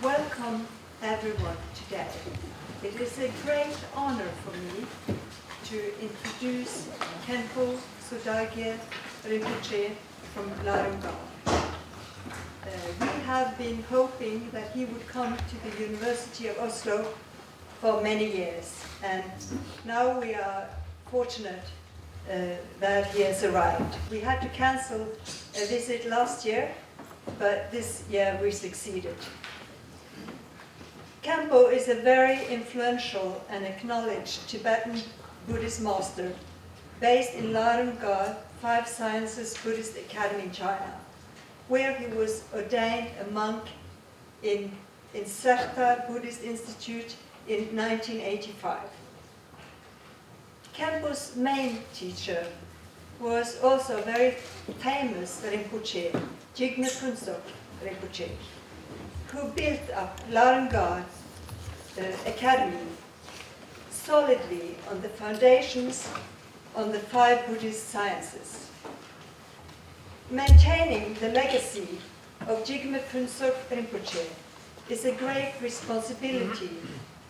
welcome everyone today. It is a great honor for me to introduce Khenpo Sodargye Rinpoche from Larunga. We have been hoping that he would come to the University of Oslo for many years, and now we are fortunate that he has arrived. We had to cancel a visit last year, but this year we succeeded. Khenpo is a very influential and acknowledged Tibetan Buddhist master based in Larunga Five Sciences Buddhist Academy in China, where he was ordained a monk in Tibetan Buddhist Institute in 1985. Khenpo's main teacher was also very famous Rinpoche, Jigme Phuntsok Rinpoche, who built up Larunga Academy solidly on the foundations on the five Buddhist sciences. Maintaining the legacy of Jigme Phuntsok Rinpoche is a great responsibility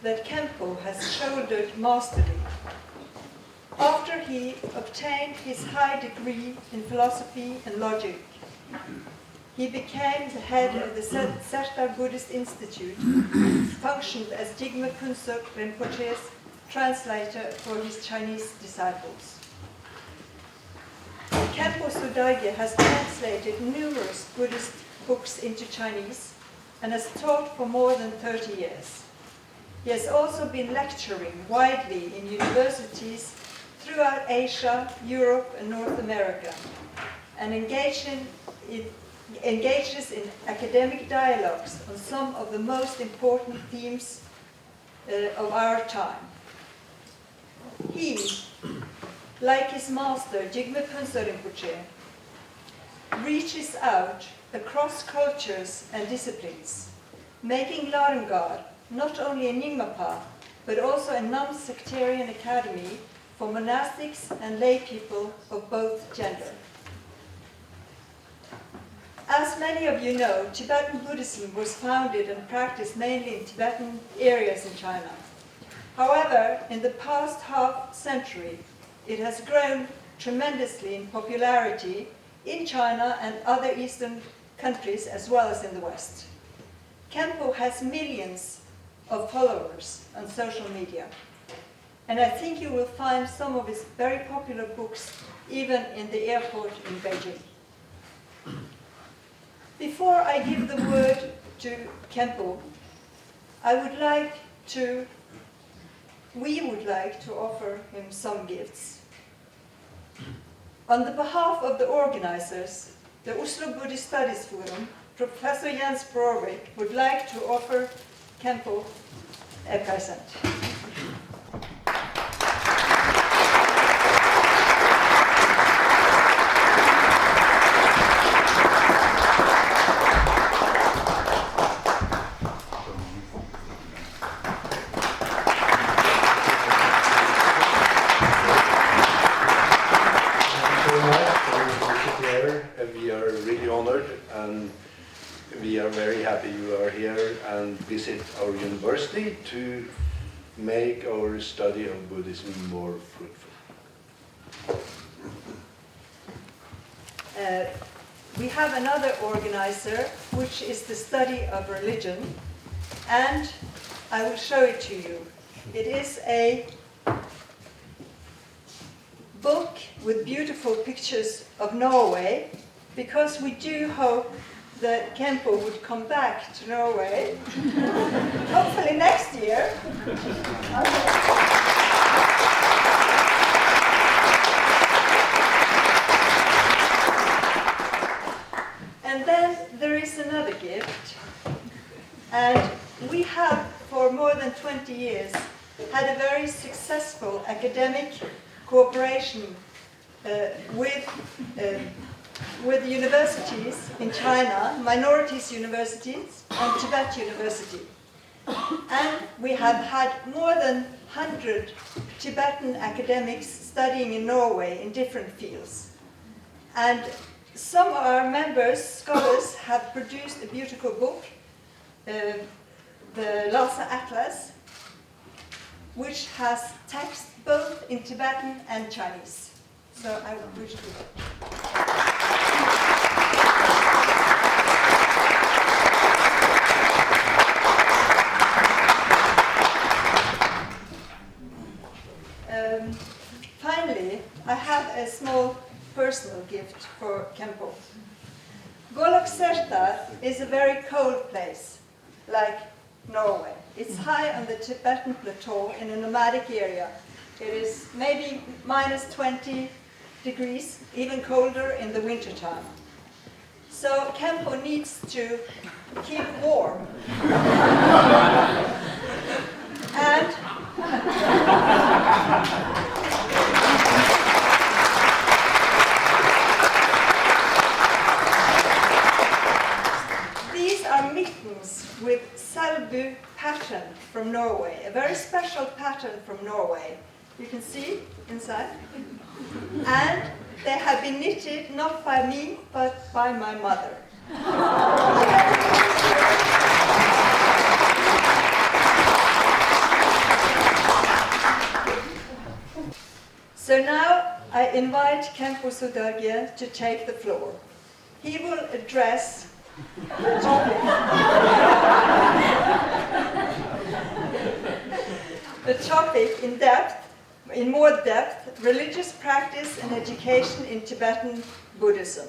that Khenpo has shouldered masterly. After he obtained his high degree in philosophy and logic, he became the head of the Tibetan Buddhist Institute, functioned as Jigme Phuntsok Rinpoche's translator for his Chinese disciples. Khenpo Sodargye has translated numerous Buddhist books into Chinese and has taught for more than 30 years. He has also been lecturing widely in universities throughout Asia, Europe, and North America, and engages in academic dialogues on some of the most important themes of our time. He, like his master, Jigme Phuntsok Rinpoche, reaches out across cultures and disciplines, making Larunga not only a Nyingma, but also a non-sectarian academy for monastics and lay people of both gender. As many of you know, Tibetan Buddhism was founded and practiced mainly in Tibetan areas in China. However, in the past half century, it has grown tremendously in popularity in China and other Eastern countries as well as in the West. Khenpo has millions of followers on social media, and I think you will find some of his very popular books even in the airport in Beijing. Before I give the word to Khenpo, we would like to offer him some gifts. On the behalf of the organizers, the Oslo Buddhist Studies Forum, Professor Jens Brorvik would like to offer Khenpo a present. Visit our university to make our study of Buddhism more fruitful. We have another organizer, which is the study of religion, and I will show it to you. It is a book with beautiful pictures of Norway, because we do hope that Khenpo would come back to Norway, hopefully next year. And then there is another gift, and we have for more than 20 years had a very successful academic cooperation with universities in China, minorities universities, and Tibet University. And we have had more than 100 Tibetan academics studying in Norway in different fields. And some of our members, scholars, have produced a beautiful book the Lhasa Atlas, which has text both in Tibetan and Chinese. So I wish to. Finally, I have a small personal gift for Khenpo. Golokserta is a very cold place, like Norway. It's high on the Tibetan plateau in a nomadic area. It is maybe minus 20 degrees, even colder in the wintertime. So Khenpo needs to keep warm. And these are mittens with Selbu pattern from Norway, a very special pattern from Norway. You can see inside. And they have been knitted not by me, but by my mother. So now I invite Khenpo Sodargye to take the floor. He will address the topic. The topic in more depth, religious practice and education in Tibetan Buddhism.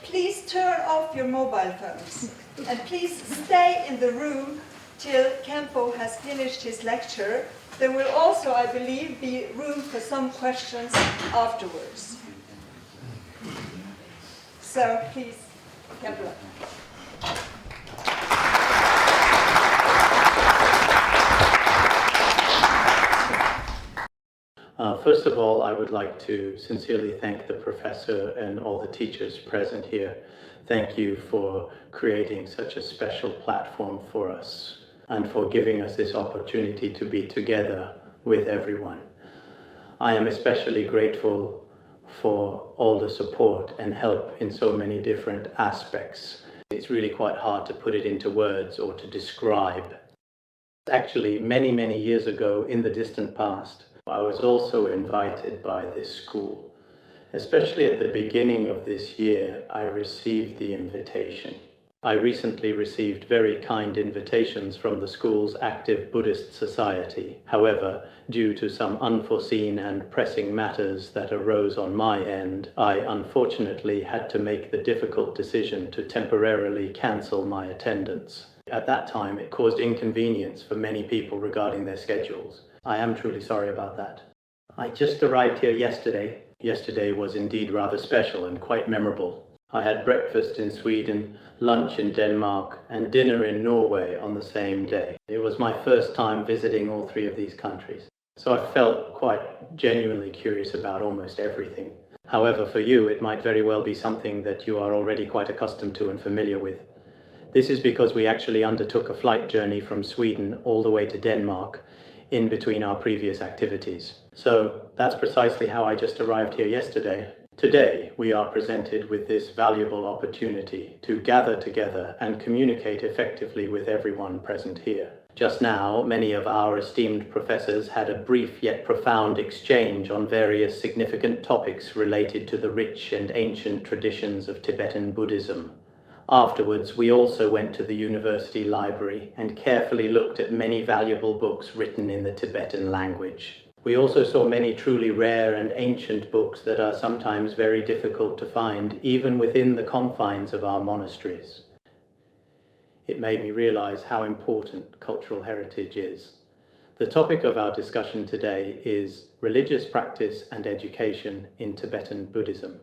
Please turn off your mobile phones and please stay in the room till Khenpo has finished his lecture. There will also, I believe, be room for some questions afterwards. So please, Khenpo. First of all, I would like to sincerely thank the professor and all the teachers present here. Thank you for creating such a special platform for us and for giving us this opportunity to be together with everyone. I am especially grateful for all the support and help in so many different aspects. It's really quite hard to put it into words or to describe. Actually, many years ago in the distant past, I was also invited by this school. Especially at the beginning of this year, I received the invitation. I recently received very kind invitations from the school's active Buddhist society. However, due to some unforeseen and pressing matters that arose on my end, I unfortunately had to make the difficult decision to temporarily cancel my attendance. At that time, it caused inconvenience for many people regarding their schedules. I am truly sorry about that. I just arrived here yesterday. Yesterday was indeed rather special and quite memorable. I had breakfast in Sweden, lunch in Denmark, and dinner in Norway on the same day. It was my first time visiting all three of these countries, so I felt quite genuinely curious about almost everything. However, for you, it might very well be something that you are already quite accustomed to and familiar with. This is because we actually undertook a flight journey from Sweden all the way to Denmark in between our previous activities. So that's precisely how I just arrived here yesterday. Today, we are presented with this valuable opportunity to gather together and communicate effectively with everyone present here. Just now, many of our esteemed professors had a brief yet profound exchange on various significant topics related to the rich and ancient traditions of Tibetan Buddhism. Afterwards, we also went to the university library and carefully looked at many valuable books written in the Tibetan language. We also saw many truly rare and ancient books that are sometimes very difficult to find, even within the confines of our monasteries. It made me realize how important cultural heritage is. The topic of our discussion today is religious practice and education in Tibetan Buddhism.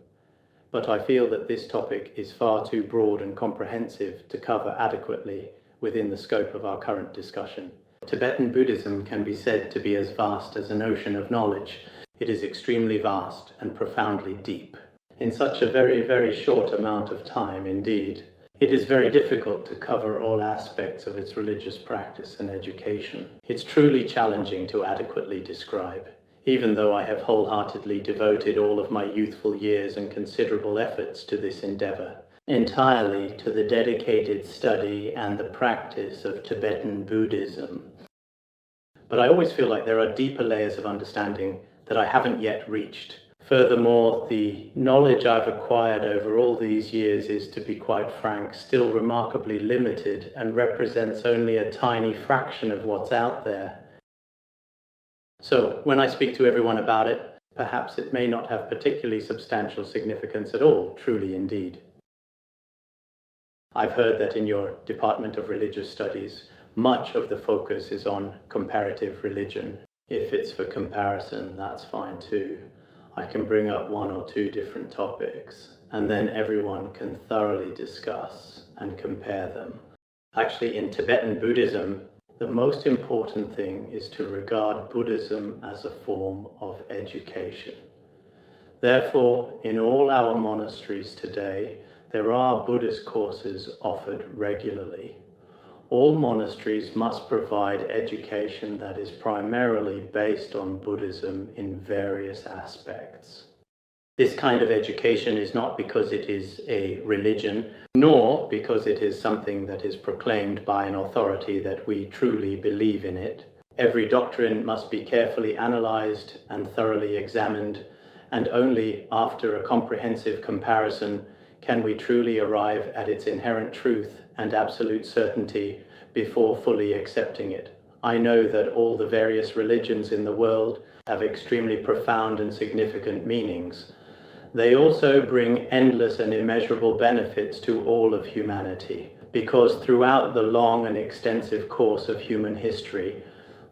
But I feel that this topic is far too broad and comprehensive to cover adequately within the scope of our current discussion. Tibetan Buddhism can be said to be as vast as an ocean of knowledge. It is extremely vast and profoundly deep. In such a very short amount of time, indeed, it is very difficult to cover all aspects of its religious practice and education. It's truly challenging to adequately describe. Even though I have wholeheartedly devoted all of my youthful years and considerable efforts to this endeavor, entirely to the dedicated study and the practice of Tibetan Buddhism. But I always feel like there are deeper layers of understanding that I haven't yet reached. Furthermore, the knowledge I've acquired over all these years is, to be quite frank, still remarkably limited and represents only a tiny fraction of what's out there. So when I speak to everyone about it, perhaps it may not have particularly substantial significance at all, truly indeed. I've heard that in your Department of Religious Studies, much of the focus is on comparative religion. If it's for comparison, that's fine too. I can bring up one or two different topics, and then everyone can thoroughly discuss and compare them. Actually, in Tibetan Buddhism, the most important thing is to regard Buddhism as a form of education. Therefore, in all our monasteries today, there are Buddhist courses offered regularly. All monasteries must provide education that is primarily based on Buddhism in various aspects. This kind of education is not because it is a religion, nor because it is something that is proclaimed by an authority that we truly believe in it. Every doctrine must be carefully analyzed and thoroughly examined, and only after a comprehensive comparison can we truly arrive at its inherent truth and absolute certainty before fully accepting it. I know that all the various religions in the world have extremely profound and significant meanings. They also bring endless and immeasurable benefits to all of humanity, because throughout the long and extensive course of human history,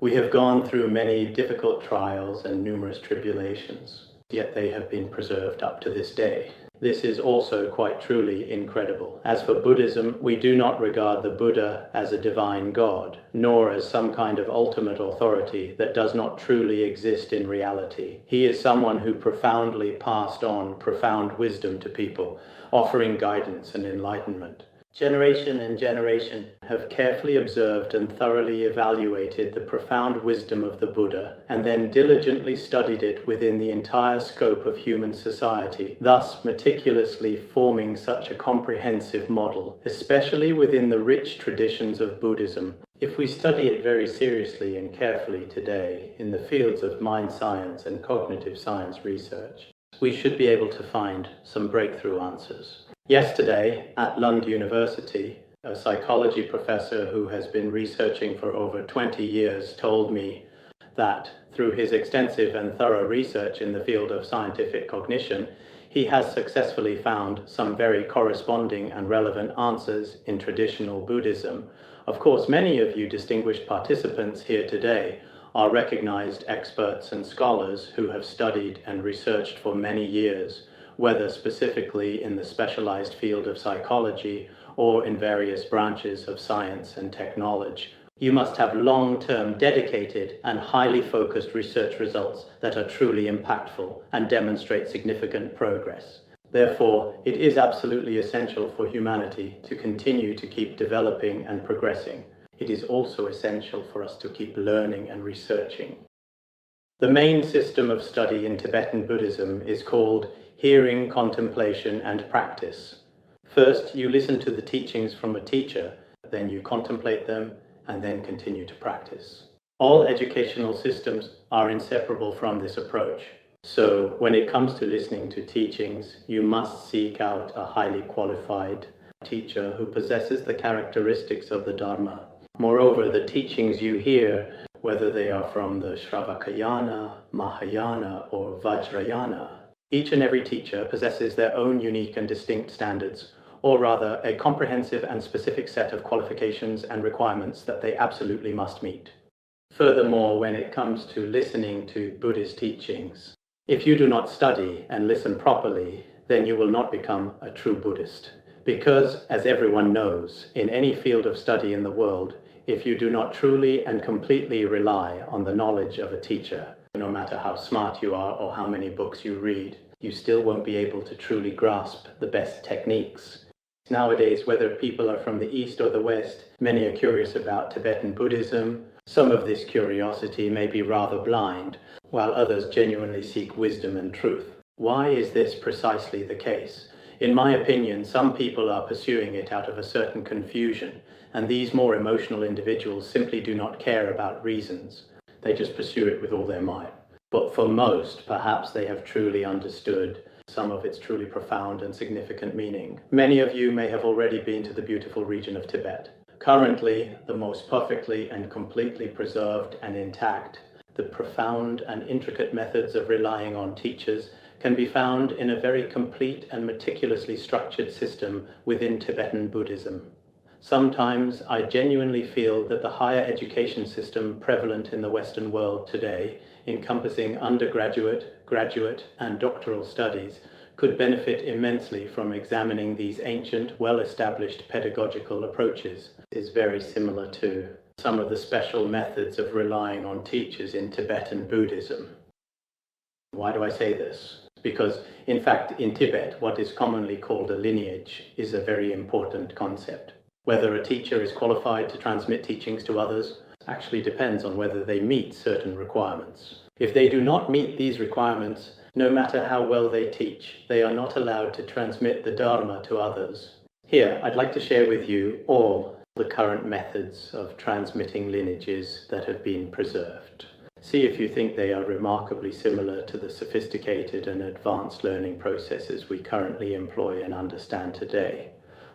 we have gone through many difficult trials and numerous tribulations, yet they have been preserved up to this day. This is also quite truly incredible. As for Buddhism, we do not regard the Buddha as a divine god, nor as some kind of ultimate authority that does not truly exist in reality. He is someone who profoundly passed on profound wisdom to people, offering guidance and enlightenment. Generation and generation have carefully observed and thoroughly evaluated the profound wisdom of the Buddha, and then diligently studied it within the entire scope of human society, thus meticulously forming such a comprehensive model, especially within the rich traditions of Buddhism. If we study it very seriously and carefully today in the fields of mind science and cognitive science research, we should be able to find some breakthrough answers. Yesterday, at Lund University, a psychology professor who has been researching for over 20 years told me that through his extensive and thorough research in the field of scientific cognition, he has successfully found some very corresponding and relevant answers in traditional Buddhism. Of course, many of you distinguished participants here today are recognized experts and scholars who have studied and researched for many years, whether specifically in the specialized field of psychology or in various branches of science and technology. You must have long-term, dedicated, and highly focused research results that are truly impactful and demonstrate significant progress. Therefore, it is absolutely essential for humanity to continue to keep developing and progressing. It is also essential for us to keep learning and researching. The main system of study in Tibetan Buddhism is called hearing, contemplation, and practice. First, you listen to the teachings from a teacher, then you contemplate them, and then continue to practice. All educational systems are inseparable from this approach. So, when it comes to listening to teachings, you must seek out a highly qualified teacher who possesses the characteristics of the Dharma. Moreover, the teachings you hear, whether they are from the Shravakayana, Mahayana, or Vajrayana, each and every teacher possesses their own unique and distinct standards, or rather a comprehensive and specific set of qualifications and requirements that they absolutely must meet. Furthermore, when it comes to listening to Buddhist teachings, if you do not study and listen properly, then you will not become a true Buddhist. Because, as everyone knows, in any field of study in the world, if you do not truly and completely rely on the knowledge of a teacher, no matter how smart you are or how many books you read, you still won't be able to truly grasp the best techniques. Nowadays, whether people are from the East or the West, many are curious about Tibetan Buddhism. Some of this curiosity may be rather blind, while others genuinely seek wisdom and truth. Why is this precisely the case? In my opinion, some people are pursuing it out of a certain confusion, and these more emotional individuals simply do not care about reasons. They just pursue it with all their might. But for most, perhaps they have truly understood some of its truly profound and significant meaning. Many of you may have already been to the beautiful region of Tibet. Currently, the most perfectly and completely preserved and intact, the profound and intricate methods of relying on teachers can be found in a very complete and meticulously structured system within Tibetan Buddhism. Sometimes I genuinely feel that the higher education system prevalent in the Western world today, encompassing undergraduate, graduate, and doctoral studies, could benefit immensely from examining these ancient, well-established pedagogical approaches. It is very similar to some of the special methods of relying on teachers in Tibetan Buddhism. Why do I say this? Because, in fact, in Tibet, what is commonly called a lineage is a very important concept. Whether a teacher is qualified to transmit teachings to others actually depends on whether they meet certain requirements. If they do not meet these requirements, no matter how well they teach, they are not allowed to transmit the Dharma to others. Here, I'd like to share with you all the current methods of transmitting lineages that have been preserved. See if you think they are remarkably similar to the sophisticated and advanced learning processes we currently employ and understand today.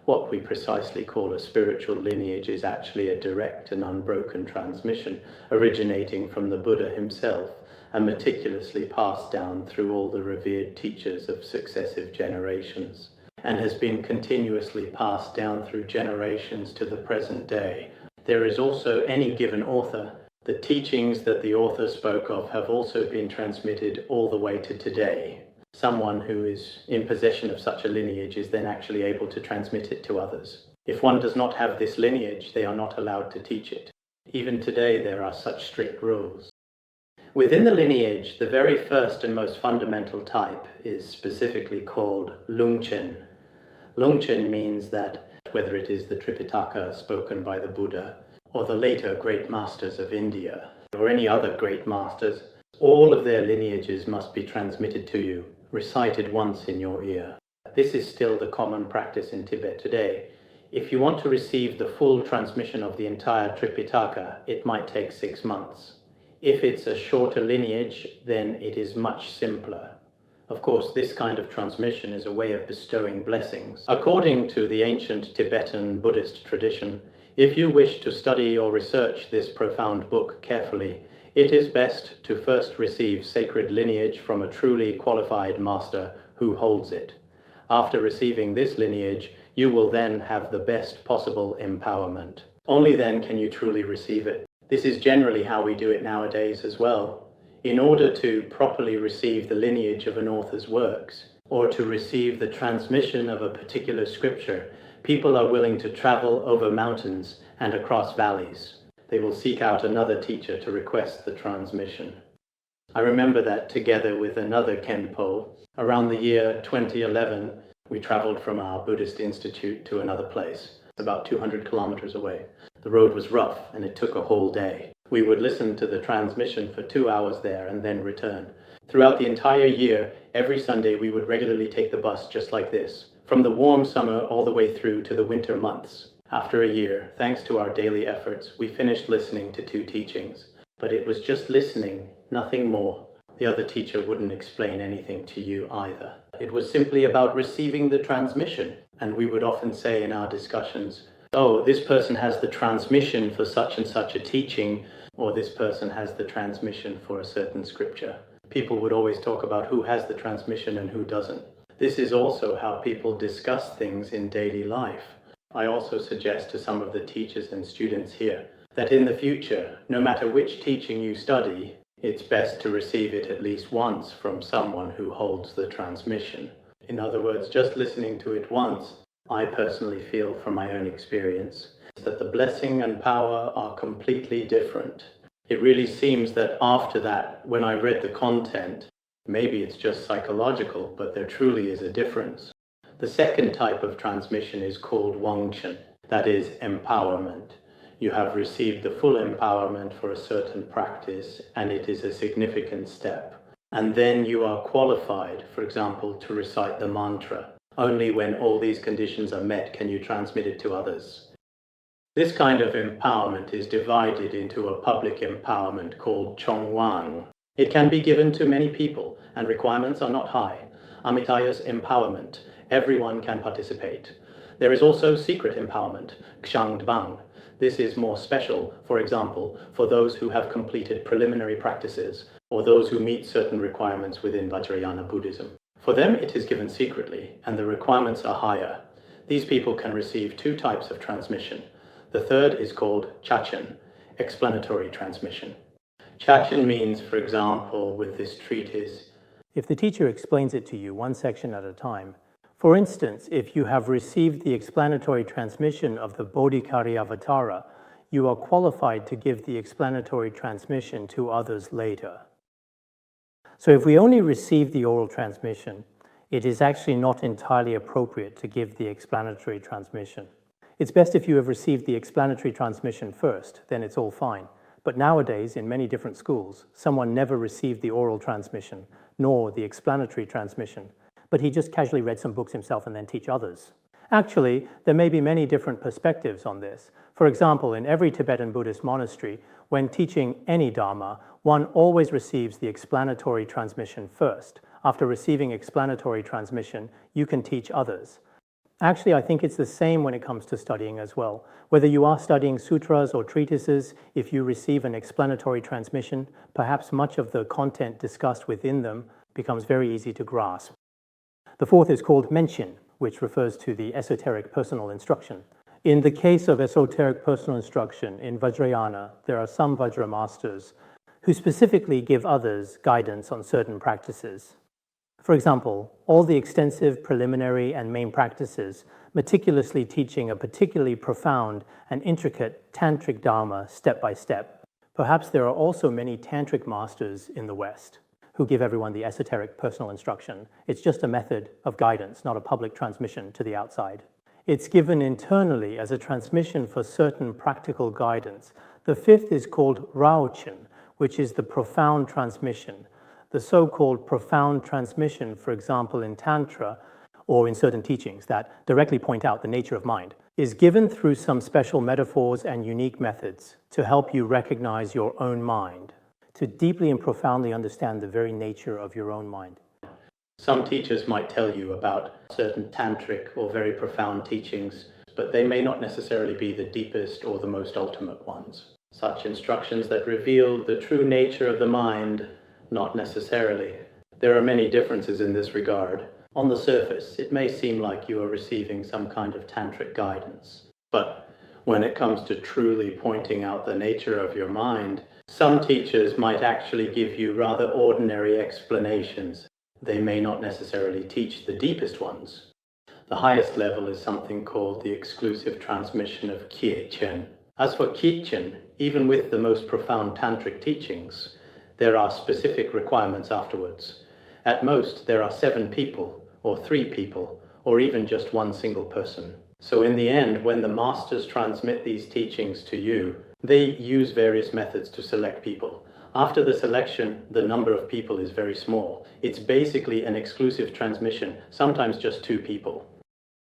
What we precisely call a spiritual lineage is actually a direct and unbroken transmission originating from the Buddha himself and meticulously passed down through all the revered teachers of successive generations, and has been continuously passed down through generations to the present day. There is also any given author. The teachings that the author spoke of have also been transmitted all the way to today. Someone who is in possession of such a lineage is then actually able to transmit it to others. If one does not have this lineage, they are not allowed to teach it. Even today, there are such strict rules. Within the lineage, the very first and most fundamental type is specifically called Lungchen. Lungchen means that whether it is the Tripitaka spoken by the Buddha, or the later great masters of India, or any other great masters, all of their lineages must be transmitted to you, recited once in your ear. This is still the common practice in Tibet today. If you want to receive the full transmission of the entire Tripitaka, it might take 6 months. If it's a shorter lineage, then it is much simpler. Of course, this kind of transmission is a way of bestowing blessings. According to the ancient Tibetan Buddhist tradition, if you wish to study or research this profound book carefully, it is best to first receive sacred lineage from a truly qualified master who holds it. After receiving this lineage, you will then have the best possible empowerment. Only then can you truly receive it. This is generally how we do it nowadays as well. In order to properly receive the lineage of an author's works, or to receive the transmission of a particular scripture, people are willing to travel over mountains and across valleys. They will seek out another teacher to request the transmission. I remember that together with another Khenpo, around the year 2011, we traveled from our Buddhist institute to another place, about 200 kilometers away. The road was rough and it took a whole day. We would listen to the transmission for 2 hours there and then return. Throughout the entire year, every Sunday we would regularly take the bus just like this, from the warm summer all the way through to the winter months. After a year, thanks to our daily efforts, we finished listening to 2 teachings. But it was just listening, nothing more. The other teacher wouldn't explain anything to you either. It was simply about receiving the transmission. And we would often say in our discussions, oh, this person has the transmission for such and such a teaching, or this person has the transmission for a certain scripture. People would always talk about who has the transmission and who doesn't. This is also how people discuss things in daily life. I also suggest to some of the teachers and students here that in the future, no matter which teaching you study, it's best to receive it at least once from someone who holds the transmission. In other words, just listening to it once, I personally feel from my own experience that the blessing and power are completely different. It really seems that after that, when I read the content, maybe it's just psychological, but there truly is a difference. The second type of transmission is called Wangchen, that is empowerment. You have received the full empowerment for a certain practice, and it is a significant step. And then you are qualified, for example, to recite the mantra. Only when all these conditions are met can you transmit it to others. This kind of empowerment is divided into a public empowerment called Chongwang. It can be given to many people, and requirements are not high. Amitaya's empowerment. Everyone can participate. There is also secret empowerment, Xiangdbang. This is more special, for example, for those who have completed preliminary practices, or those who meet certain requirements within Vajrayana Buddhism. For them, it is given secretly, and the requirements are higher. These people can receive two types of transmission. The third is called Chachen, explanatory transmission. Chachen means, for example, with this treatise, if the teacher explains it to you one section at a time, for instance, if you have received the explanatory transmission of the Bodhicariyavatara, you are qualified to give the explanatory transmission to others later. So if we only receive the oral transmission, it is actually not entirely appropriate to give the explanatory transmission. It's best if you have received the explanatory transmission first, then it's all fine. But nowadays, in many different schools, someone never received the oral transmission, nor the explanatory transmission, but he just casually read some books himself and then teach others. Actually, there may be many different perspectives on this. For example, in every Tibetan Buddhist monastery, when teaching any Dharma, one always receives the explanatory transmission first. After receiving explanatory transmission, you can teach others. Actually, I think it's the same when it comes to studying as well. Whether you are studying sutras or treatises, if you receive an explanatory transmission, perhaps much of the content discussed within them becomes very easy to grasp. The fourth is called mention, which refers to the esoteric personal instruction. In the case of esoteric personal instruction in Vajrayana, there are some Vajra masters who specifically give others guidance on certain practices. For example, all the extensive preliminary and main practices, meticulously teaching a particularly profound and intricate tantric dharma step by step. Perhaps there are also many tantric masters in the West who give everyone the esoteric personal instruction. It's just a method of guidance, not a public transmission to the outside. It's given internally as a transmission for certain practical guidance. The fifth is called Raochen, which is the profound transmission. The so-called profound transmission, for example, in Tantra or in certain teachings that directly point out the nature of mind, is given through some special metaphors and unique methods to help you recognize your own mind, to deeply and profoundly understand the very nature of your own mind. Some teachers might tell you about certain tantric or very profound teachings, but they may not necessarily be the deepest or the most ultimate ones. Such instructions that reveal the true nature of the mind, not necessarily. There are many differences in this regard. On the surface, it may seem like you are receiving some kind of tantric guidance, but when it comes to truly pointing out the nature of your mind, some teachers might actually give you rather ordinary explanations. They may not necessarily teach the deepest ones. The highest level is something called the exclusive transmission of Kyechen. As for Kyechen, even with the most profound tantric teachings, there are specific requirements afterwards. At most, there are 7 people, or 3 people, or even just one single person. So in the end, when the masters transmit these teachings to you, they use various methods to select people. After the selection, the number of people is very small. It's basically an exclusive transmission, sometimes just 2 people.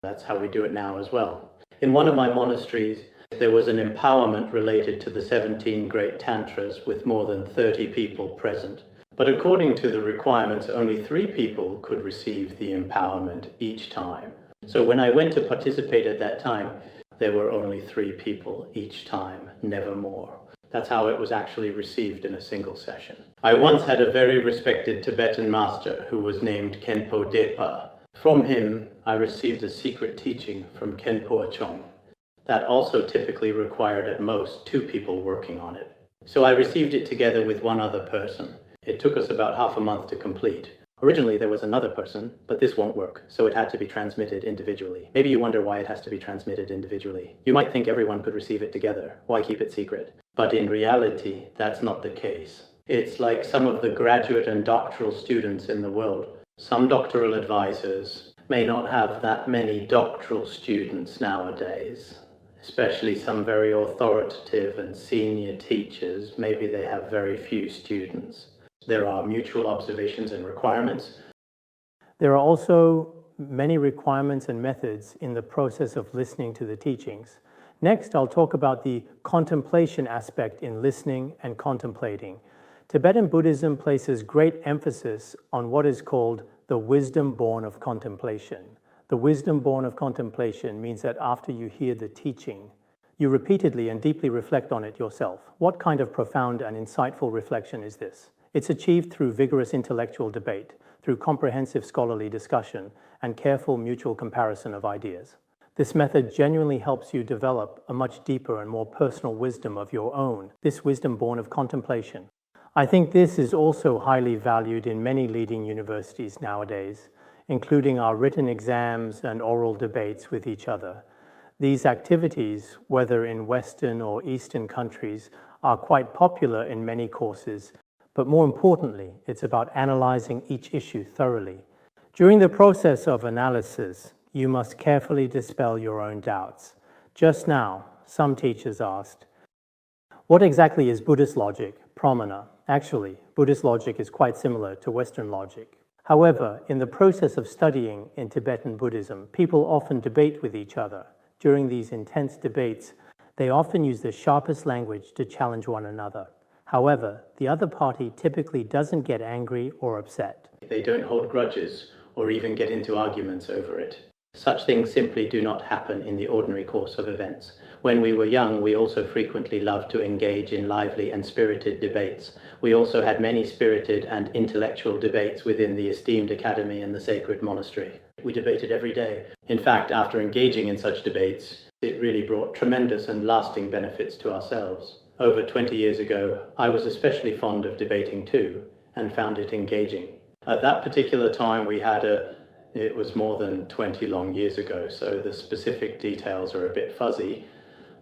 That's how we do it now as well. In one of my monasteries, there was an empowerment related to the 17 great tantras with more than 30 people present. But according to the requirements, only 3 people could receive the empowerment each time. So when I went to participate at that time, there were only 3 people each time, never more. That's how it was actually received in a single session. I once had a very respected Tibetan master who was named Khenpo Depa. From him, I received a secret teaching from Khenpo Chong. That also typically required at most 2 people working on it. So I received it together with one other person. It took us about half a month to complete. Originally there was another person, but this won't work, so it had to be transmitted individually. Maybe you wonder why it has to be transmitted individually. You might think everyone could receive it together. Why keep it secret? But in reality, that's not the case. It's like some of the graduate and doctoral students in the world. Some doctoral advisors may not have that many doctoral students nowadays. Especially some very authoritative and senior teachers, maybe they have very few students. There are mutual observations and requirements. There are also many requirements and methods in the process of listening to the teachings. Next, I'll talk about the contemplation aspect in listening and contemplating. Tibetan Buddhism places great emphasis on what is called the wisdom born of contemplation. The wisdom born of contemplation means that after you hear the teaching, you repeatedly and deeply reflect on it yourself. What kind of profound and insightful reflection is this? It's achieved through vigorous intellectual debate, through comprehensive scholarly discussion, and careful mutual comparison of ideas. This method genuinely helps you develop a much deeper and more personal wisdom of your own, this wisdom born of contemplation. I think this is also highly valued in many leading universities nowadays, including our written exams and oral debates with each other. These activities, whether in Western or Eastern countries, are quite popular in many courses, but more importantly, it's about analyzing each issue thoroughly. During the process of analysis, you must carefully dispel your own doubts. Just now, some teachers asked, what exactly is Buddhist logic, pramana? Actually, Buddhist logic is quite similar to Western logic. However, in the process of studying in Tibetan Buddhism, people often debate with each other. During these intense debates, they often use the sharpest language to challenge one another. However, the other party typically doesn't get angry or upset. They don't hold grudges or even get into arguments over it. Such things simply do not happen in the ordinary course of events. When we were young, we also frequently loved to engage in lively and spirited debates. We also had many spirited and intellectual debates within the esteemed academy and the sacred monastery. We debated every day. In fact, after engaging in such debates, it really brought tremendous and lasting benefits to ourselves. Over 20 years ago, I was especially fond of debating too, and found it engaging. At that particular time, it was more than 20 long years ago, so the specific details are a bit fuzzy,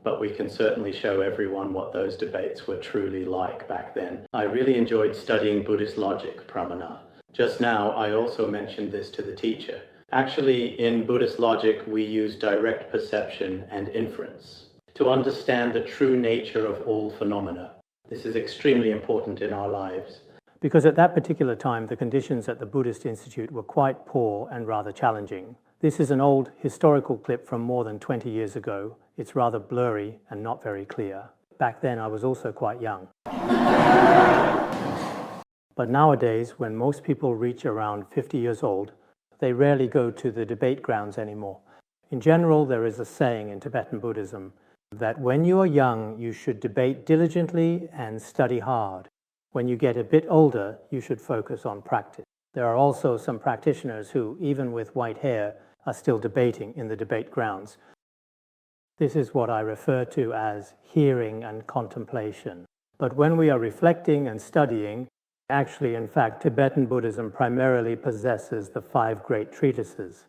but we can certainly show everyone what those debates were truly like back then. I really enjoyed studying Buddhist logic, pramana. Just now, I also mentioned this to the teacher. Actually, in Buddhist logic, we use direct perception and inference to understand the true nature of all phenomena. This is extremely important in our lives. Because at that particular time, the conditions at the Buddhist Institute were quite poor and rather challenging. This is an old historical clip from more than 20 years ago. It's rather blurry and not very clear. Back then, I was also quite young. But nowadays, when most people reach around 50 years old, they rarely go to the debate grounds anymore. In general, there is a saying in Tibetan Buddhism that when you are young, you should debate diligently and study hard. When you get a bit older, you should focus on practice. There are also some practitioners who, even with white hair, are still debating in the debate grounds. This is what I refer to as hearing and contemplation. But when we are reflecting and studying, actually, in fact, Tibetan Buddhism primarily possesses the 5 great treatises.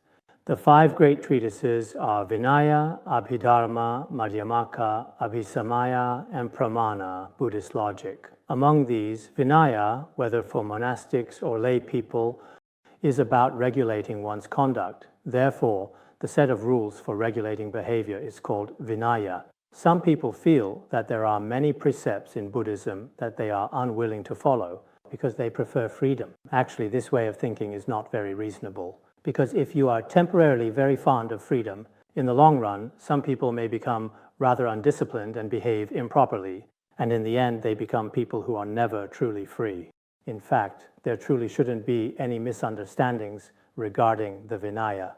The 5 great treatises are Vinaya, Abhidharma, Madhyamaka, Abhisamaya, and Pramana, Buddhist logic. Among these, Vinaya, whether for monastics or lay people, is about regulating one's conduct. Therefore, the set of rules for regulating behavior is called Vinaya. Some people feel that there are many precepts in Buddhism that they are unwilling to follow because they prefer freedom. Actually, this way of thinking is not very reasonable. Because if you are temporarily very fond of freedom, in the long run, some people may become rather undisciplined and behave improperly, and in the end, they become people who are never truly free. In fact, there truly shouldn't be any misunderstandings regarding the Vinaya.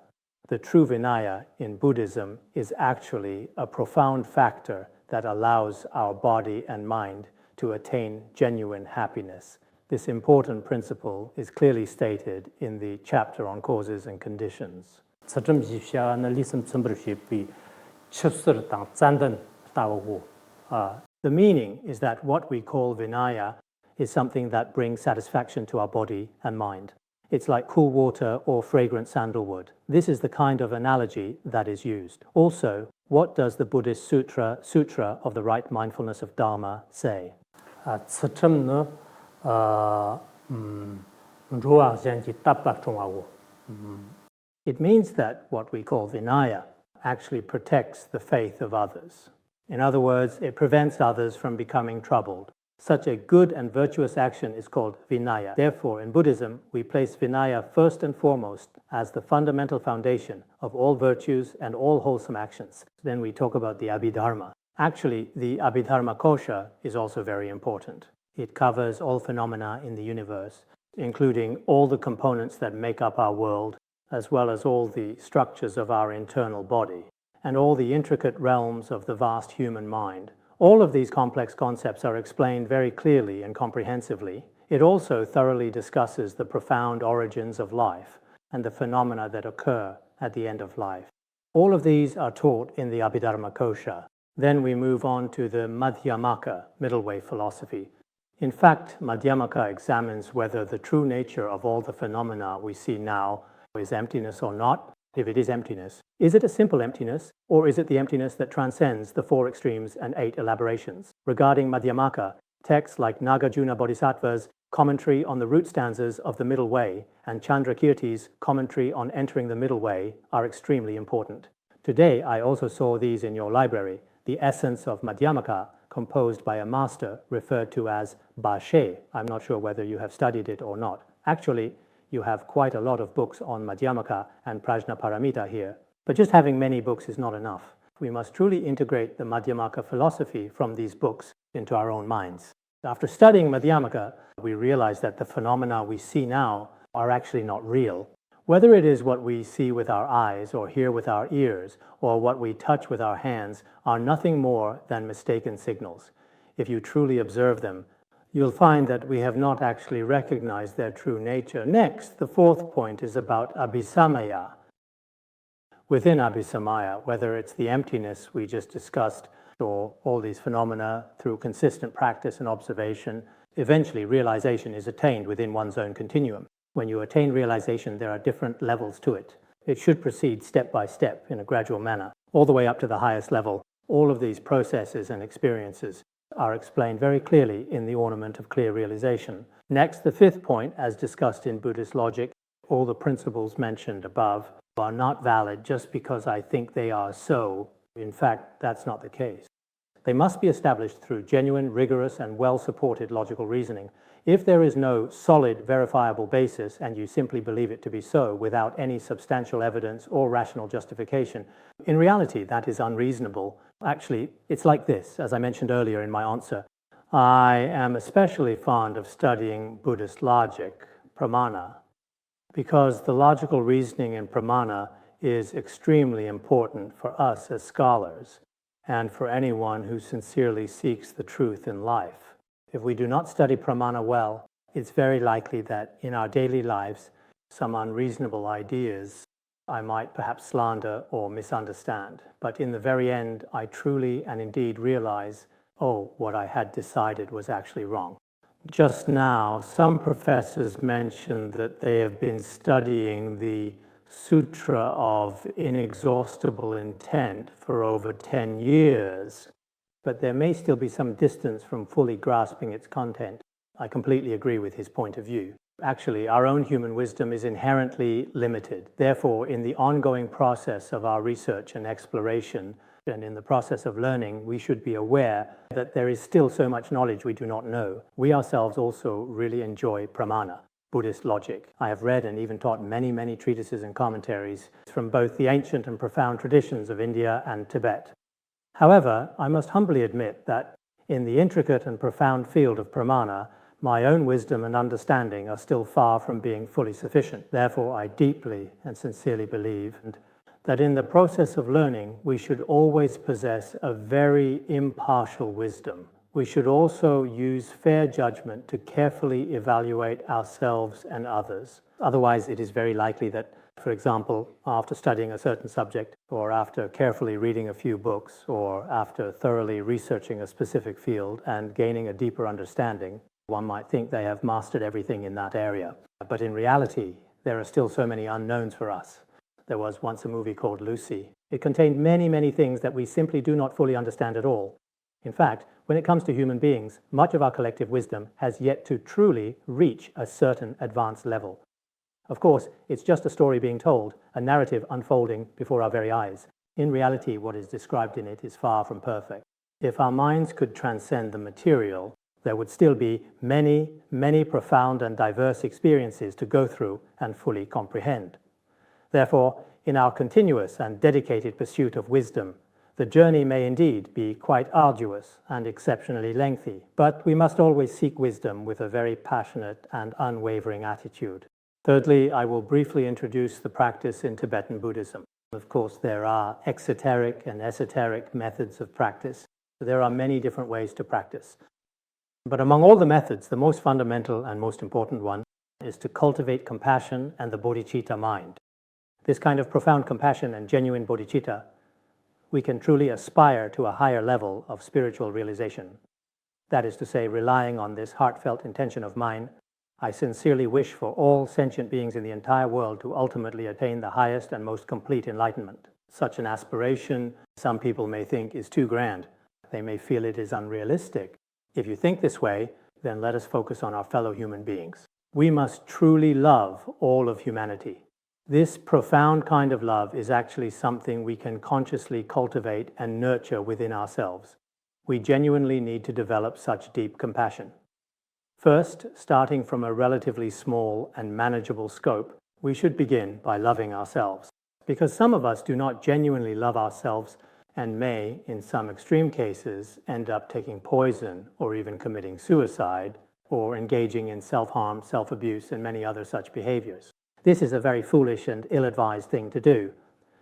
The true Vinaya in Buddhism is actually a profound factor that allows our body and mind to attain genuine happiness. This important principle is clearly stated in the chapter on causes and conditions. The meaning is that what we call Vinaya is something that brings satisfaction to our body and mind. It's like cool water or fragrant sandalwood. This is the kind of analogy that is used. Also, what does the Buddhist Sutra of the Right Mindfulness of Dharma say? It means that what we call Vinaya actually protects the faith of others. In other words, it prevents others from becoming troubled. Such a good and virtuous action is called Vinaya. Therefore, in Buddhism, we place Vinaya first and foremost as the fundamental foundation of all virtues and all wholesome actions. Then we talk about the Abhidharma. Actually, the Abhidharma Kosha is also very important. It covers all phenomena in the universe, including all the components that make up our world, as well as all the structures of our internal body, and all the intricate realms of the vast human mind. All of these complex concepts are explained very clearly and comprehensively. It also thoroughly discusses the profound origins of life and the phenomena that occur at the end of life. All of these are taught in the Abhidharma Kosha. Then we move on to the Madhyamaka, middle way philosophy. In fact, Madhyamaka examines whether the true nature of all the phenomena we see now is emptiness or not. If it is emptiness, is it a simple emptiness, or is it the emptiness that transcends the 4 extremes and 8 elaborations? Regarding Madhyamaka, texts like Nagarjuna Bodhisattva's commentary on the root stanzas of the Middle Way and Chandrakirti's commentary on entering the Middle Way are extremely important. Today, I also saw these in your library, the essence of Madhyamaka, composed by a master referred to as Bashe. I'm not sure whether you have studied it or not. Actually, you have quite a lot of books on Madhyamaka and Prajnaparamita here. But just having many books is not enough. We must truly integrate the Madhyamaka philosophy from these books into our own minds. After studying Madhyamaka, we realize that the phenomena we see now are actually not real. Whether it is what we see with our eyes or hear with our ears or what we touch with our hands are nothing more than mistaken signals. If you truly observe them, you'll find that we have not actually recognized their true nature. Next, the 4th point is about abhisamaya. Within abhisamaya, whether it's the emptiness we just discussed or all these phenomena through consistent practice and observation, eventually realization is attained within one's own continuum. When you attain realization, there are different levels to it. It should proceed step by step in a gradual manner, all the way up to the highest level. All of these processes and experiences are explained very clearly in the Ornament of Clear Realization. Next, the 5th point, as discussed in Buddhist logic, all the principles mentioned above are not valid just because I think they are so. In fact, that's not the case. They must be established through genuine, rigorous, and well-supported logical reasoning. If there is no solid, verifiable basis, and you simply believe it to be so without any substantial evidence or rational justification, in reality, that is unreasonable. Actually, it's like this, as I mentioned earlier in my answer. I am especially fond of studying Buddhist logic, pramana, because the logical reasoning in pramana is extremely important for us as scholars and for anyone who sincerely seeks the truth in life. If we do not study pramana well, it's very likely that in our daily lives, some unreasonable ideas I might perhaps slander or misunderstand. But in the very end, I truly and indeed realize, what I had decided was actually wrong. Just now, some professors mentioned that they have been studying the Sutra of Inexhaustible Intent for over 10 years, but there may still be some distance from fully grasping its content. I completely agree with his point of view. Actually, our own human wisdom is inherently limited. Therefore, in the ongoing process of our research and exploration, and in the process of learning, we should be aware that there is still so much knowledge we do not know. We ourselves also really enjoy pramana, Buddhist logic. I have read and even taught many, many treatises and commentaries from both the ancient and profound traditions of India and Tibet. However, I must humbly admit that in the intricate and profound field of pramana, my own wisdom and understanding are still far from being fully sufficient. Therefore, I deeply and sincerely believe that in the process of learning, we should always possess a very impartial wisdom. We should also use fair judgment to carefully evaluate ourselves and others. Otherwise, it is very likely that, for example, after studying a certain subject, or after carefully reading a few books, or after thoroughly researching a specific field and gaining a deeper understanding, one might think they have mastered everything in that area. But in reality, there are still so many unknowns for us. There was once a movie called Lucy. It contained many, many things that we simply do not fully understand at all. In fact, when it comes to human beings, much of our collective wisdom has yet to truly reach a certain advanced level. Of course, it's just a story being told, a narrative unfolding before our very eyes. In reality, what is described in it is far from perfect. If our minds could transcend the material, there would still be many, many profound and diverse experiences to go through and fully comprehend. Therefore, in our continuous and dedicated pursuit of wisdom, the journey may indeed be quite arduous and exceptionally lengthy, but we must always seek wisdom with a very passionate and unwavering attitude. Thirdly, I will briefly introduce the practice in Tibetan Buddhism. Of course, there are exoteric and esoteric methods of practice. There are many different ways to practice. But among all the methods, the most fundamental and most important one is to cultivate compassion and the bodhicitta mind. This kind of profound compassion and genuine bodhicitta, we can truly aspire to a higher level of spiritual realization. That is to say, relying on this heartfelt intention of mine, I sincerely wish for all sentient beings in the entire world to ultimately attain the highest and most complete enlightenment. Such an aspiration, some people may think, is too grand. They may feel it is unrealistic. If you think this way, then let us focus on our fellow human beings. We must truly love all of humanity. This profound kind of love is actually something we can consciously cultivate and nurture within ourselves. We genuinely need to develop such deep compassion. First, starting from a relatively small and manageable scope, we should begin by loving ourselves. Because some of us do not genuinely love ourselves and may, in some extreme cases, end up taking poison or even committing suicide or engaging in self-harm, self-abuse, and many other such behaviors. This is a very foolish and ill-advised thing to do.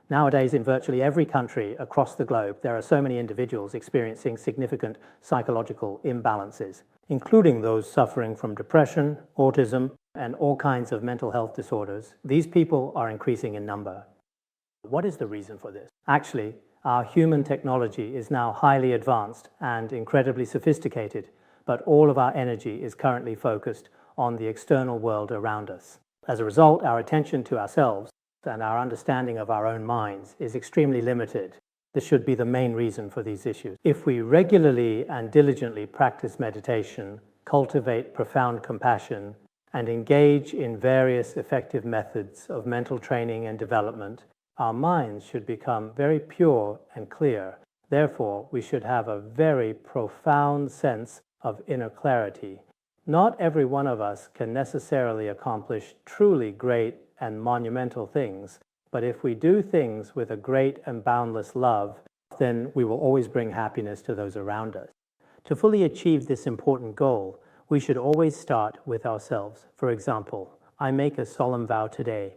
Nowadays, in virtually every country across the globe, there are so many individuals experiencing significant psychological imbalances, including those suffering from depression, autism, and all kinds of mental health disorders. These people are increasing in number. What is the reason for this? Actually, our human technology is now highly advanced and incredibly sophisticated, but all of our energy is currently focused on the external world around us. As a result, our attention to ourselves and our understanding of our own minds is extremely limited. This should be the main reason for these issues. If we regularly and diligently practice meditation, cultivate profound compassion, and engage in various effective methods of mental training and development, our minds should become very pure and clear. Therefore, we should have a very profound sense of inner clarity. Not every one of us can necessarily accomplish truly great and monumental things, but if we do things with a great and boundless love, then we will always bring happiness to those around us. To fully achieve this important goal, we should always start with ourselves. For example, I make a solemn vow today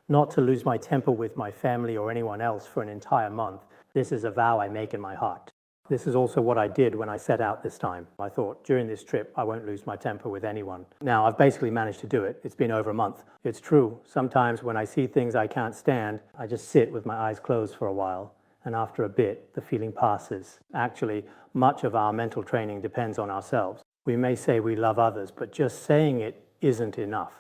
not to lose my temper with my family or anyone else for an entire month. This is a vow I make in my heart. This is also what I did when I set out this time. I thought, during this trip, I won't lose my temper with anyone. Now, I've basically managed to do it. It's been over a month. It's true. Sometimes when I see things I can't stand, I just sit with my eyes closed for a while. And after a bit, the feeling passes. Actually, much of our mental training depends on ourselves. We may say we love others, but just saying it isn't enough.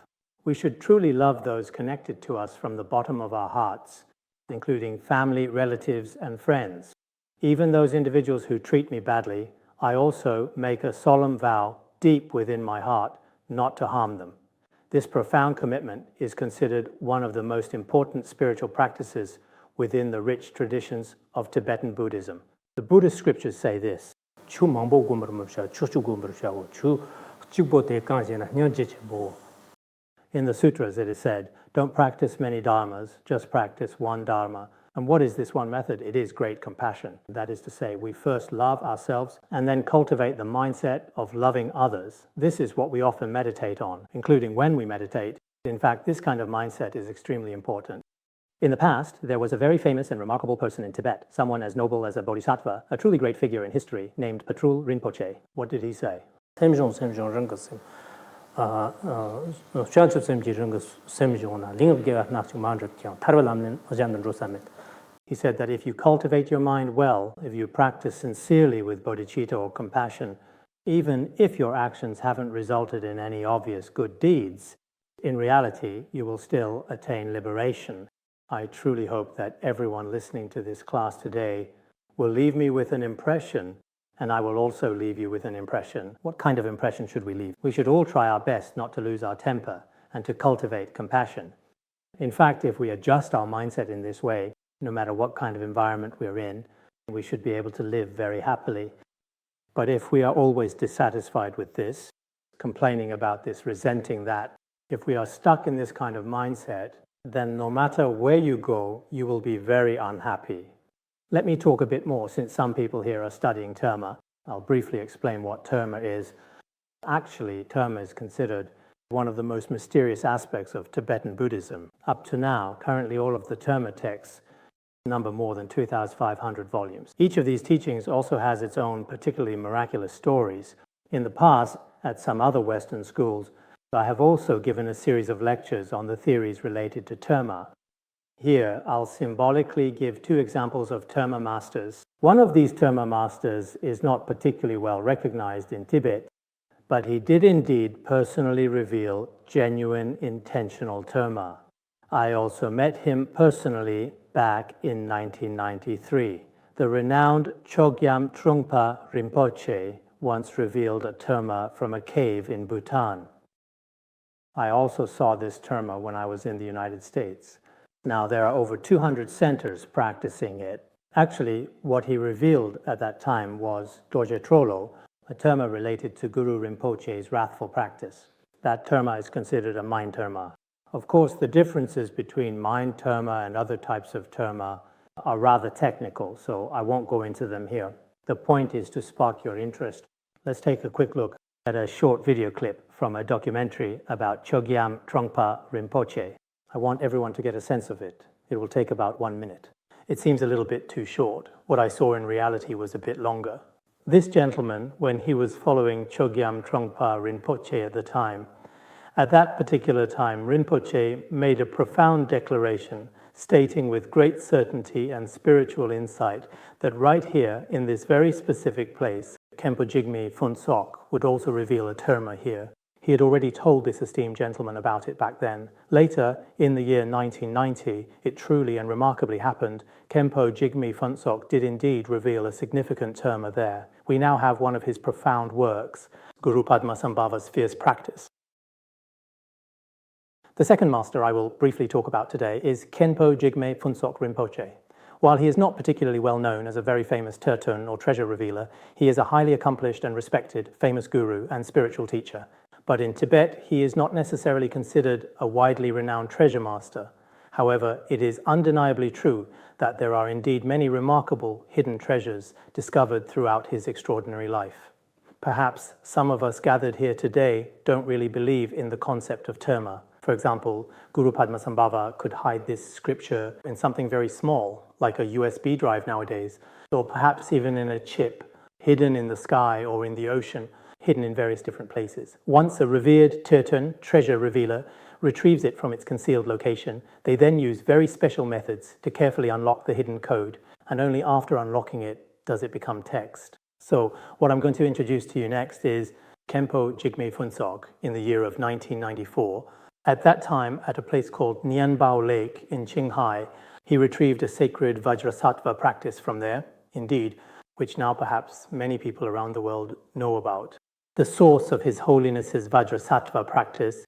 We should truly love those connected to us from the bottom of our hearts, including family, relatives, and friends. Even those individuals who treat me badly, I also make a solemn vow deep within my heart not to harm them. This profound commitment is considered one of the most important spiritual practices within the rich traditions of Tibetan Buddhism. The Buddhist scriptures say this. In the sutras it is said, don't practice many dharmas, just practice one dharma. And what is this one method? It is great compassion. That is to say, we first love ourselves and then cultivate the mindset of loving others. This is what we often meditate on, including when we meditate. In fact, this kind of mindset is extremely important. In the past, there was a very famous and remarkable person in Tibet, someone as noble as a bodhisattva, a truly great figure in history, named Patrul Rinpoche. What did he say? He said that if you cultivate your mind well, if you practice sincerely with bodhicitta or compassion, even if your actions haven't resulted in any obvious good deeds, in reality, you will still attain liberation. I truly hope that everyone listening to this class today will leave me with an impression, and I will also leave you with an impression. What kind of impression should we leave? We should all try our best not to lose our temper and to cultivate compassion. In fact, if we adjust our mindset in this way, no matter what kind of environment we're in, we should be able to live very happily. But if we are always dissatisfied with this, complaining about this, resenting that, if we are stuck in this kind of mindset, then no matter where you go, you will be very unhappy. Let me talk a bit more, since some people here are studying Terma. I'll briefly explain what Terma is. Actually, Terma is considered one of the most mysterious aspects of Tibetan Buddhism. Up to now, currently all of the Terma texts number more than 2,500 volumes. Each of these teachings also has its own particularly miraculous stories. In the past, at some other Western schools, I have also given a series of lectures on the theories related to Terma. Here, I'll symbolically give two examples of Terma masters. One of these Terma masters is not particularly well recognized in Tibet, but he did indeed personally reveal genuine intentional Terma. I also met him personally back in 1993. The renowned Chogyam Trungpa Rinpoche once revealed a Terma from a cave in Bhutan. I also saw this Terma when I was in the United States. Now, there are over 200 centers practicing it. Actually, what he revealed at that time was Dorje Trollo, a Terma related to Guru Rinpoche's wrathful practice. That Terma is considered a mind Terma. Of course, the differences between mind Terma and other types of Terma are rather technical, so I won't go into them here. The point is to spark your interest. Let's take a quick look at a short video clip from a documentary about Chogyam Trungpa Rinpoche. I want everyone to get a sense of it. It will take about 1 minute. It seems a little bit too short. What I saw in reality was a bit longer. This gentleman, when he was following Chogyam Trungpa Rinpoche at the time, at that particular time, Rinpoche made a profound declaration stating with great certainty and spiritual insight that right here, in this very specific place, Khenpo Jigme Phuntsok would also reveal a Terma here. He had already told this esteemed gentleman about it back then. Later, in the year 1990, it truly and remarkably happened. Khenpo Jigme Phuntsok did indeed reveal a significant Terma there. We now have one of his profound works, Guru Padmasambhava's Fierce Practice. The second master I will briefly talk about today is Khenpo Jigme Phuntsok Rinpoche. While he is not particularly well known as a very famous tertun or treasure revealer, he is a highly accomplished and respected famous guru and spiritual teacher. But in Tibet, he is not necessarily considered a widely renowned treasure master. However, it is undeniably true that there are indeed many remarkable hidden treasures discovered throughout his extraordinary life. Perhaps some of us gathered here today don't really believe in the concept of Terma. For example, Guru Padmasambhava could hide this scripture in something very small, like a USB drive nowadays, or perhaps even in a chip, hidden in the sky or in the ocean, hidden in various different places. Once a revered tertun, treasure revealer, retrieves it from its concealed location, they then use very special methods to carefully unlock the hidden code, and only after unlocking it does it become text. So what I'm going to introduce to you next is Khenpo Jigme Phuntsok in the year of 1994. At that time, at a place called Nianbao Lake in Qinghai, he retrieved a sacred Vajrasattva practice from there, indeed, which now perhaps many people around the world know about. The source of His Holiness's Vajrasattva practice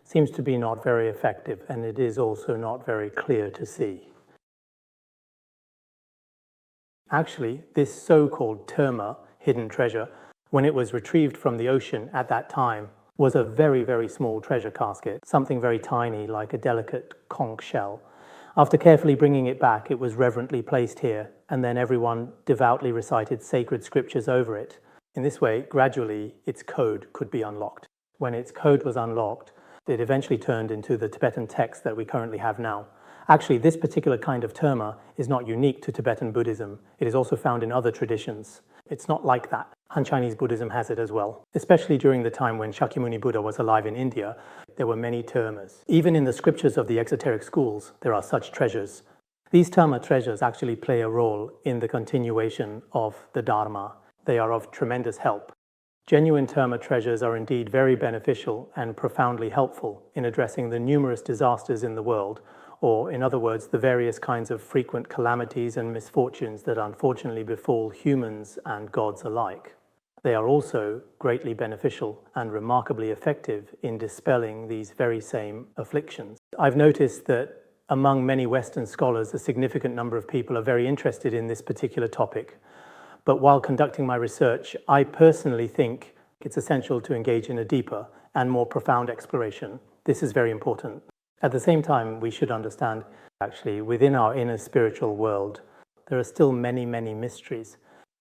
Seems to be not very effective, and it is also not very clear to see. Actually, this so-called terma, hidden treasure, when it was retrieved from the ocean at that time, was a very, very small treasure casket, something very tiny like a delicate conch shell. After carefully bringing it back, it was reverently placed here, and then everyone devoutly recited sacred scriptures over it. In this way, gradually, its code could be unlocked. When its code was unlocked, it eventually turned into the Tibetan text that we currently have now. Actually, this particular kind of terma is not unique to Tibetan Buddhism. It is also found in other traditions. It's not like that. Han Chinese Buddhism has it as well. Especially during the time when Shakyamuni Buddha was alive in India, there were many termas. Even in the scriptures of the exoteric schools, there are such treasures. These terma treasures actually play a role in the continuation of the Dharma. They are of tremendous help. Genuine terma treasures are indeed very beneficial and profoundly helpful in addressing the numerous disasters in the world, or in other words, the various kinds of frequent calamities and misfortunes that unfortunately befall humans and gods alike. They are also greatly beneficial and remarkably effective in dispelling these very same afflictions. I've noticed that among many Western scholars, a significant number of people are very interested in this particular topic. But while conducting my research, I personally think it's essential to engage in a deeper and more profound exploration. This is very important. At the same time, we should understand, actually, within our inner spiritual world, there are still many, many mysteries.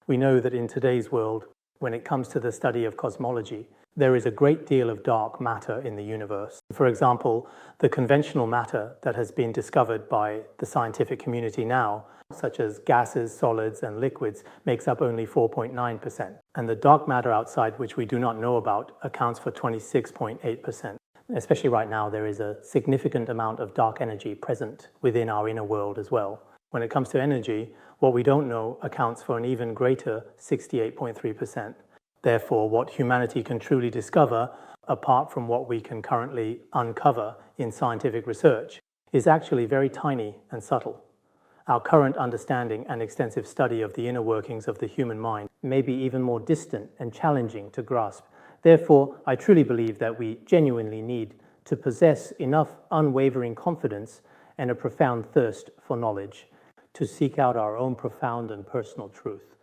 We know that in today's world, when it comes to the study of cosmology, there is a great deal of dark matter in the universe. For example, the conventional matter that has been discovered by the scientific community now, such as gases, solids, and liquids, makes up only 4.9%. And the dark matter outside, which we do not know about, accounts for 26.8%. Especially right now, there is a significant amount of dark energy present within our inner world as well. When it comes to energy, what we don't know accounts for an even greater 68.3%. Therefore, what humanity can truly discover, apart from what we can currently uncover in scientific research, is actually very tiny and subtle. Our current understanding and extensive study of the inner workings of the human mind may be even more distant and challenging to grasp. Therefore, I truly believe that we genuinely need to possess enough unwavering confidence and a profound thirst for knowledge to seek out our own profound and personal truth.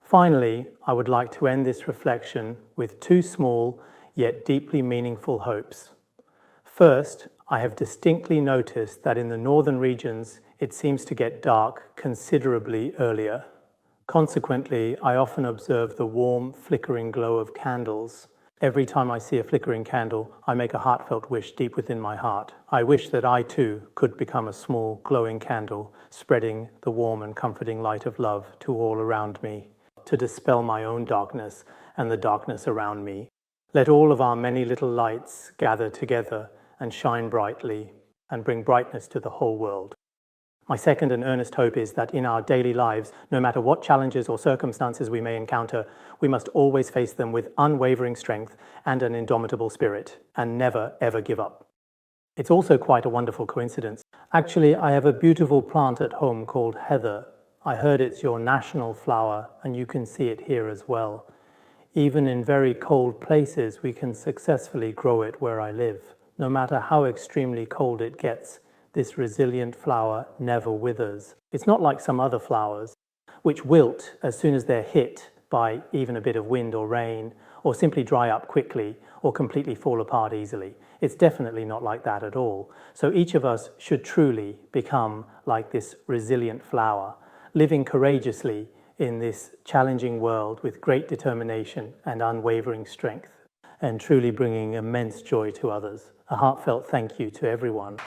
Finally, I would like to end this reflection with two small yet deeply meaningful hopes. First, I have distinctly noticed that in the northern regions, it seems to get dark considerably earlier. Consequently, I often observe the warm, flickering glow of candles. Every time I see a flickering candle, I make a heartfelt wish deep within my heart. I wish that I too could become a small, glowing candle, spreading the warm and comforting light of love to all around me, to dispel my own darkness and the darkness around me. Let all of our many little lights gather together and shine brightly and bring brightness to the whole world. My second and earnest hope is that in our daily lives, no matter what challenges or circumstances we may encounter, we must always face them with unwavering strength and an indomitable spirit, and never, ever give up. It's also quite a wonderful coincidence. Actually, I have a beautiful plant at home called heather. I heard it's your national flower, and you can see it here as well. Even in very cold places, we can successfully grow it where I live. No matter how extremely cold it gets, this resilient flower never withers. It's not like some other flowers, which wilt as soon as they're hit by even a bit of wind or rain, or simply dry up quickly, or completely fall apart easily. It's definitely not like that at all. So each of us should truly become like this resilient flower, living courageously in this challenging world with great determination and unwavering strength, and truly bringing immense joy to others. A heartfelt thank you to everyone.